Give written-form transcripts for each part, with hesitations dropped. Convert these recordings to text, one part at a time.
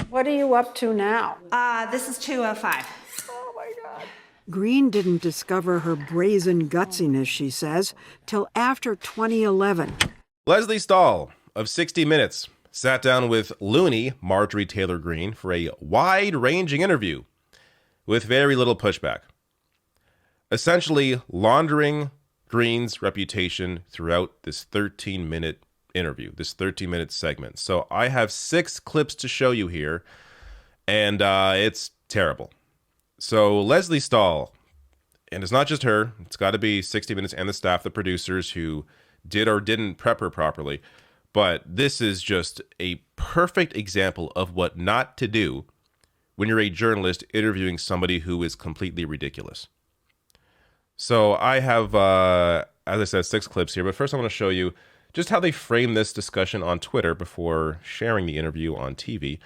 What are you up to now? This is 2:05. Oh my God. Greene didn't discover her brazen gutsiness, she says, till after 2011. Lesley Stahl of 60 Minutes sat down with loony Marjorie Taylor Greene for a wide-ranging interview with very little pushback, essentially laundering Greene's reputation throughout this 13-minute interview, this 13-minute segment. So I have 6 clips to show you here, and it's terrible. So Lesley Stahl, and it's not just her, it's got to be 60 Minutes and the staff, the producers who did or didn't prep her properly. But this is just a perfect example of what not to do when you're a journalist interviewing somebody who is completely ridiculous. So I have, as I said, 6 clips here. But first I want to show you just how they frame this discussion on Twitter before sharing the interview on TV.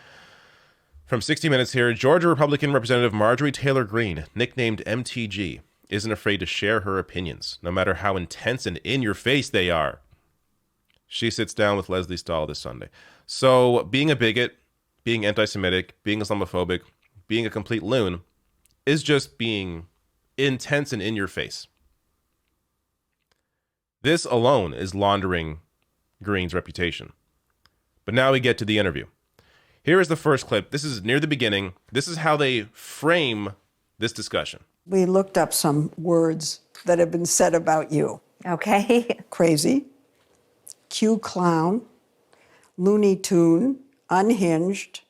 From 60 Minutes here, Georgia Republican Representative Marjorie Taylor Greene, nicknamed MTG, isn't afraid to share her opinions, no matter how intense and in-your-face they are. She sits down with Lesley Stahl this Sunday. So being a bigot, being anti-Semitic, being Islamophobic, being a complete loon is just being intense and in your face. This alone is laundering Greene's reputation. But now we get to the interview. Here is the first clip. This is near the beginning. This is how they frame this discussion. We looked up some words that have been said about you. Okay. Crazy, Q clown, Looney Tune, unhinged,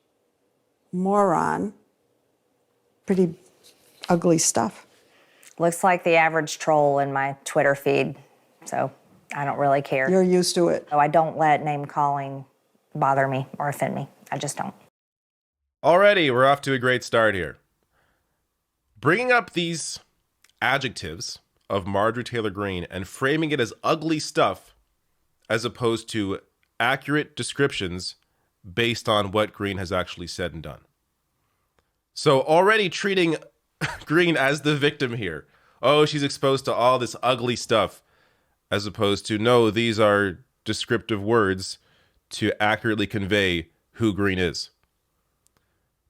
moron. Pretty ugly stuff. Looks like the average troll in my Twitter feed, so I don't really care. You're used to it. So I don't let name calling bother me or offend me. I just don't. Already, we're off to a great start here. Bringing up these adjectives of Marjorie Taylor Greene and framing it as ugly stuff as opposed to accurate descriptions based on what Greene has actually said and done. So already treating Greene as the victim here. Oh, she's exposed to all this ugly stuff, as opposed to, no, these are descriptive words to accurately convey who Greene is.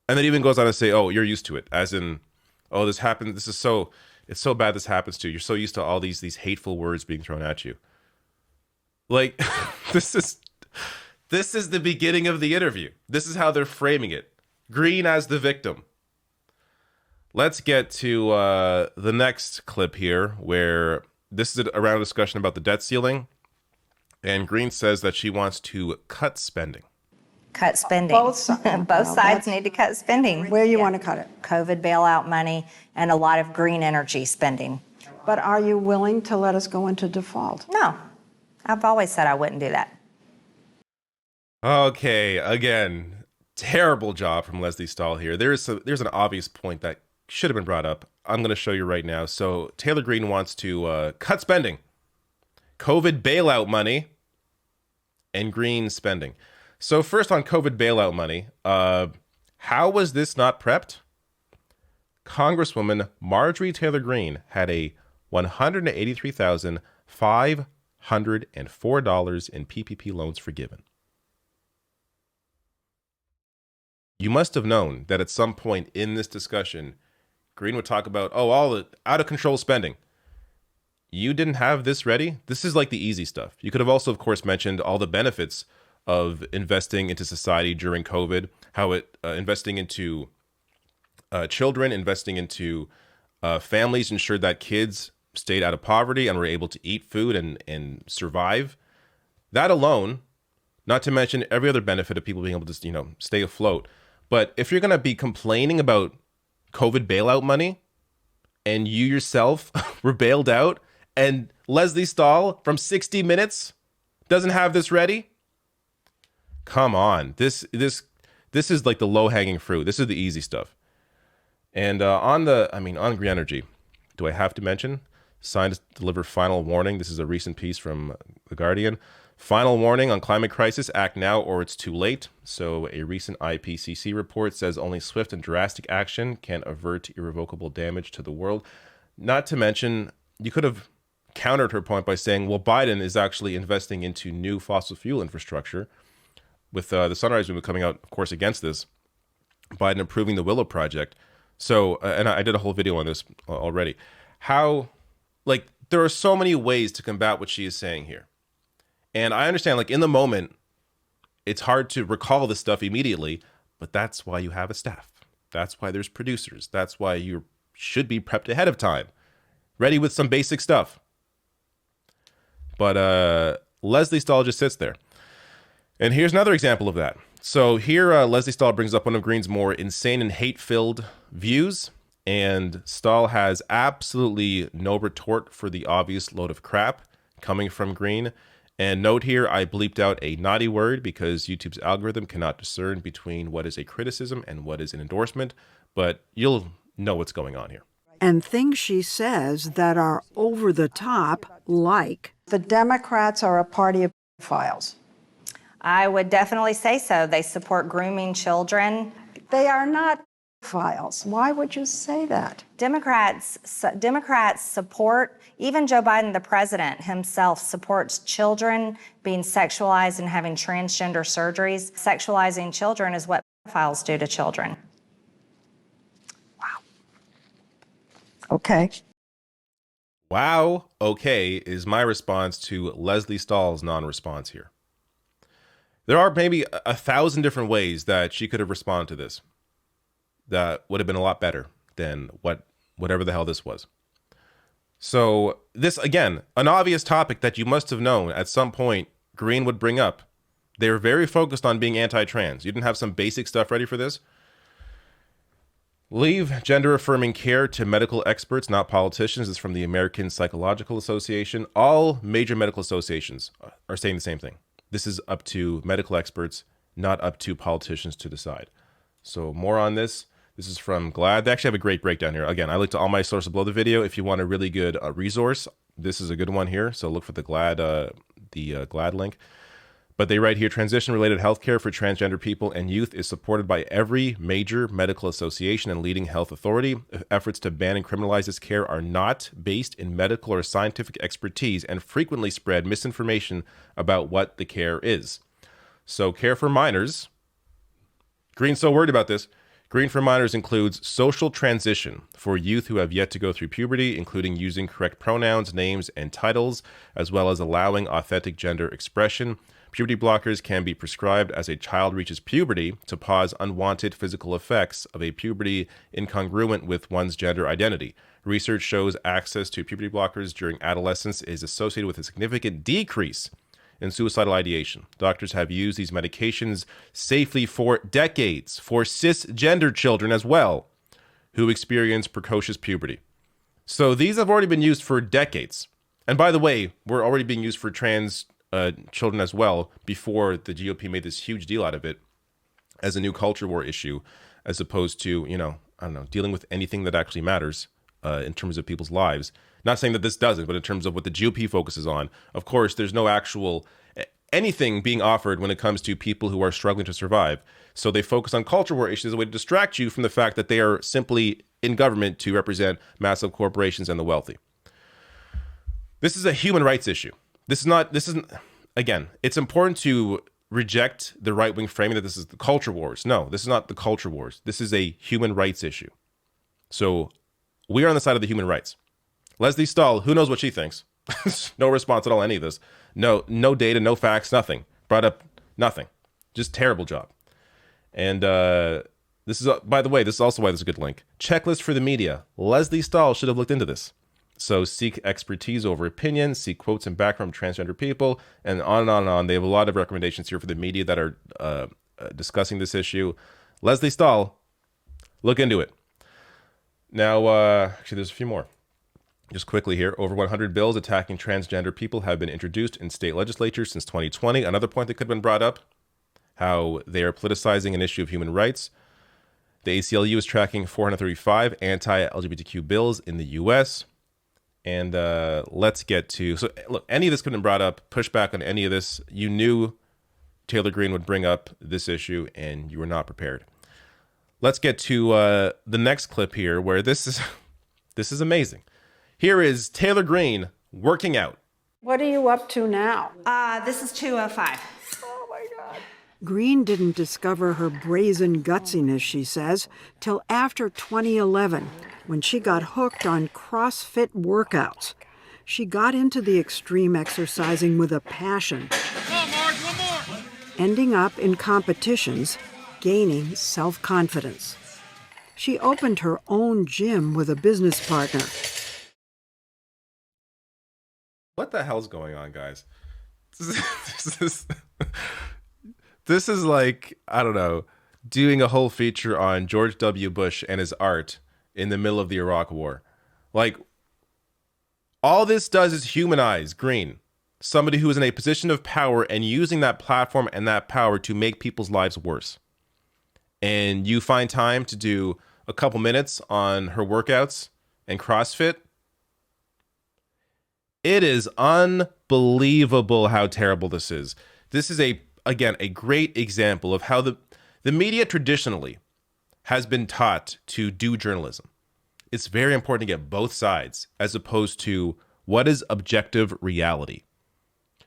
And then even goes on to say, oh, you're used to it, as in, oh, this happened, it's so bad this happens to you. You're so used to all these hateful words being thrown at you. Like, this is the beginning of the interview. This is how they're framing it. Greene as the victim. Let's get to the next clip here, where this is around a discussion about the debt ceiling. And Greene says that she wants to cut spending. Cut spending. Both sides. Both sides need to cut spending. Where you want to cut it? COVID bailout money and a lot of green energy spending. But are you willing to let us go into default? No, I've always said I wouldn't do that. Okay, again, terrible job from Lesley Stahl here. There's an obvious point that should have been brought up. I'm going to show you right now. So Taylor Greene wants to cut spending, COVID bailout money, and green spending. So first on COVID bailout money, how was this not prepped? Congresswoman Marjorie Taylor Greene had a $183,504 in PPP loans forgiven. You must have known that at some point in this discussion, Greene would talk about, oh, all the out of control spending. You didn't have this ready? This is like the easy stuff. You could have also, of course, mentioned all the benefits of investing into society during COVID, how it investing into children, investing into families ensured that kids stayed out of poverty and were able to eat food and survive. That alone, not to mention every other benefit of people being able to, stay afloat. But if you're going to be complaining about COVID bailout money and you yourself were bailed out and Lesley Stahl from 60 Minutes doesn't have this ready, come on. This is like the low-hanging fruit. This is the easy stuff. And on green energy, do I have to mention? Signed to deliver final warning. This is a recent piece from The Guardian. Final warning on climate crisis, act now or it's too late. So a recent IPCC report says only swift and drastic action can avert irrevocable damage to the world. Not to mention, you could have countered her point by saying, well, Biden is actually investing into new fossil fuel infrastructure, with the Sunrise Movement coming out, of course, against this. Biden approving the Willow Project. So, and I did a whole video on this already. How, like, there are so many ways to combat what she is saying here. And I understand, like, in the moment, it's hard to recall this stuff immediately, but that's why you have a staff. That's why there's producers. That's why you should be prepped ahead of time, ready with some basic stuff. But Lesley Stahl just sits there. And here's another example of that. So here, Lesley Stahl brings up one of Greene's more insane and hate-filled views, and Stahl has absolutely no retort for the obvious load of crap coming from Greene. And note here, I bleeped out a naughty word because YouTube's algorithm cannot discern between what is a criticism and what is an endorsement, but you'll know what's going on here. And things she says that are over the top, like, The Democrats are a party of pedophiles. I would definitely say so. They support grooming children. They are not pedophiles. Why would you say that? Democrats support, even Joe Biden, the president himself, supports children being sexualized and having transgender surgeries. Sexualizing children is what pedophiles do to children. Okay. Wow, okay, is my response to Lesley Stahl's non-response here. There are maybe 1,000 different ways that she could have responded to this that would have been a lot better than whatever the hell this was. So this, again, an obvious topic that you must have known at some point Greene would bring up. They were very focused on being anti-trans. You didn't have some basic stuff ready for this? Leave gender-affirming care to medical experts, not politicians. This is from the American Psychological Association. All major medical associations are saying the same thing. This is up to medical experts, not up to politicians to decide. So more on this. This is from GLAAD. They actually have a great breakdown here. Again, I linked to all my sources below the video. If you want a really good resource, this is a good one here. So look for the GLAAD link. But they write here, transition-related healthcare for transgender people and youth is supported by every major medical association and leading health authority. Efforts to ban and criminalize this care are not based in medical or scientific expertise and frequently spread misinformation about what the care is. So care for minors, Greene's so worried about this. Greene for minors includes social transition for youth who have yet to go through puberty, including using correct pronouns, names, and titles, as well as allowing authentic gender expression. Puberty blockers can be prescribed as a child reaches puberty to pause unwanted physical effects of a puberty incongruent with one's gender identity. Research shows access to puberty blockers during adolescence is associated with a significant decrease in suicidal ideation. Doctors have used these medications safely for decades for cisgender children as well who experience precocious puberty. So these have already been used for decades. And by the way, were already being used for trans children as well before the GOP made this huge deal out of it as a new culture war issue, as opposed to, dealing with anything that actually matters in terms of people's lives. Not saying that this doesn't, but in terms of what the GOP focuses on. Of course, there's no actual anything being offered when it comes to people who are struggling to survive. So they focus on culture war issues as a way to distract you from the fact that they are simply in government to represent massive corporations and the wealthy. This is a human rights issue. Again, it's important to reject the right-wing framing that this is the culture wars. No, this is not the culture wars. This is a human rights issue. So we are on the side of the human rights. Lesley Stahl, who knows what she thinks? No response at all, any of this. No data, no facts, nothing. Brought up nothing. Just terrible job. And this is, by the way, this is also why this is a good link. Checklist for the media. Lesley Stahl should have looked into this. So seek expertise over opinion, seek quotes and background from transgender people, and on and on and on. They have a lot of recommendations here for the media that are discussing this issue. Lesley Stahl, look into it. Now, actually, there's a few more. Just quickly here, over 100 bills attacking transgender people have been introduced in state legislatures since 2020. Another point that could have been brought up, how they are politicizing an issue of human rights. The ACLU is tracking 435 anti-LGBTQ bills in the U.S., and let's get to, so look, any of this could have been brought up, push back on any of this. You knew Taylor Greene would bring up this issue and you were not prepared. Let's get to the next clip here where this is amazing. Here is Taylor Greene working out. What are you up to now? This is 205. Oh my God. Greene didn't discover her brazen gutsiness, she says, till after 2011, when she got hooked on CrossFit workouts. She got into the extreme exercising with a passion, ending up in competitions, gaining self-confidence. She opened her own gym with a business partner. What the hell's going on, guys? This is like, I don't know, doing a whole feature on George W. Bush and his art in the middle of the Iraq War. Like, all this does is humanize Greene, somebody who is in a position of power and using that platform and that power to make people's lives worse. And you find time to do a couple minutes on her workouts and CrossFit. It is unbelievable how terrible this is. This is again, a great example of how the media traditionally has been taught to do journalism. It's very important to get both sides as opposed to what is objective reality.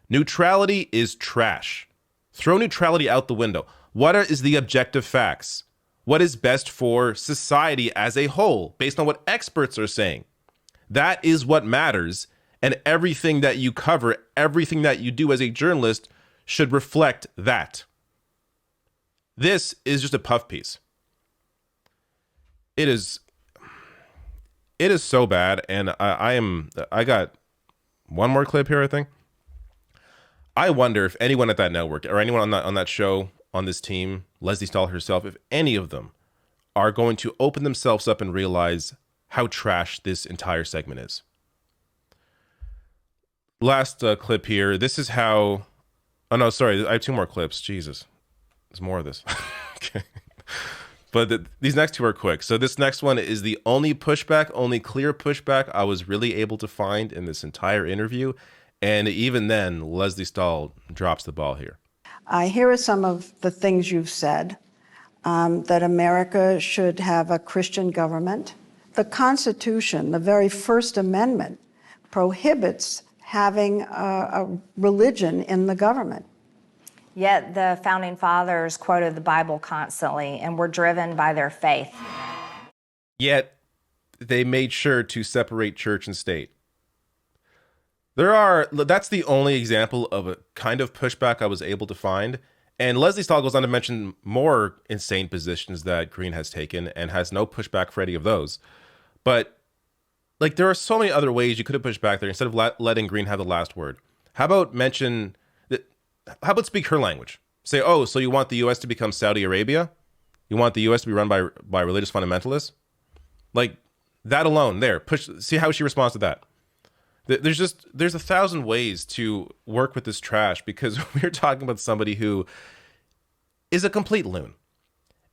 Neutrality is trash. Throw neutrality out the window. What is the objective facts? What is best for society as a whole, based on what experts are saying? That is what matters, and everything that you cover, everything that you do as a journalist should reflect that. This is just a puff piece. It is so bad, and I got one more clip here, I think. I wonder if anyone at that network or anyone on that show, on this team, Lesley Stahl herself, if any of them are going to open themselves up and realize how trash this entire segment is. Last clip here. This is how... Oh, no, sorry. I have two more clips. Jesus. There's more of this. Okay. But these next two are quick. So this next one is the only clear pushback I was really able to find in this entire interview. And even then, Lesley Stahl drops the ball here. Here are some of the things you've said, that America should have a Christian government. The Constitution, the very First Amendment, prohibits having a religion in the government. Yet the founding fathers quoted the Bible constantly and were driven by their faith. Yet they made sure to separate church and state. That's the only example of a kind of pushback I was able to find. And Lesley Stahl goes on to mention more insane positions that Greene has taken and has no pushback for any of those. But like, there are so many other ways you could have pushed back there instead of letting Greene have the last word. How about speak her language? Say, oh, so you want the U.S. to become Saudi Arabia? You want the U.S. to be run by religious fundamentalists? Like, that alone, see how she responds to that. There's 1,000 ways to work with this trash, because we're talking about somebody who is a complete loon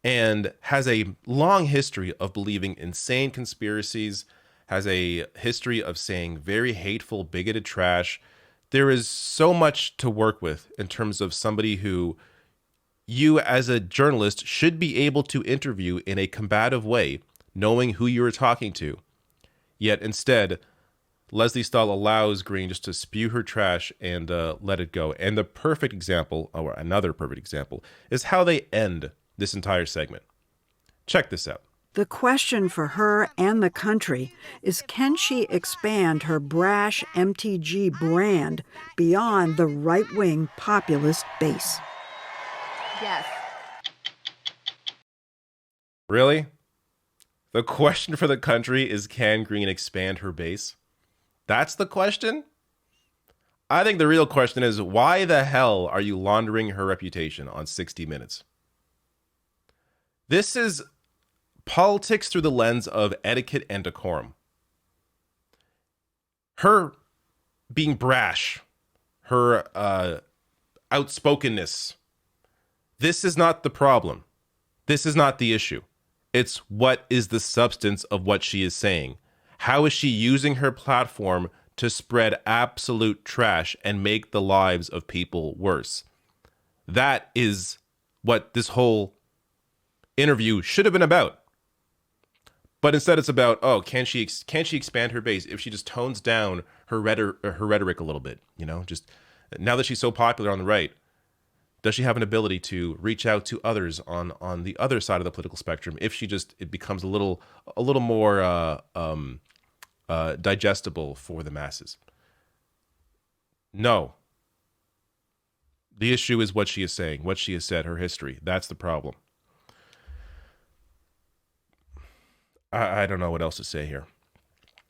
and has a long history of believing insane conspiracies, has a history of saying very hateful, bigoted trash. There is so much to work with in terms of somebody who you as a journalist should be able to interview in a combative way, knowing who you're talking to. Yet instead, Lesley Stahl allows Greene just to spew her trash and let it go. And the perfect example, or another perfect example, is how they end this entire segment. Check this out. The question for her and the country is, can she expand her brash MTG brand beyond the right-wing populist base? Yes. Really? The question for the country is, can Greene expand her base? That's the question? I think the real question is, why the hell are you laundering her reputation on 60 Minutes? This is politics through the lens of etiquette and decorum. Her being brash, her outspokenness, this is not the problem. This is not the issue. It's what is the substance of what she is saying. How is she using her platform to spread absolute trash and make the lives of people worse? That is what this whole interview should have been about. But instead it's about, oh, can she expand her base if she just tones down her rhetoric a little bit, just now that she's so popular on the right? Does she have an ability to reach out to others on the other side of the political spectrum if it becomes a little more digestible for the masses? No. The issue is what she is saying, what she has said, her history. That's the problem. I don't know what else to say here.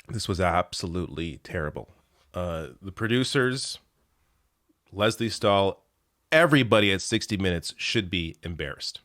This was absolutely terrible. The producers, Lesley Stahl, everybody at 60 Minutes should be embarrassed.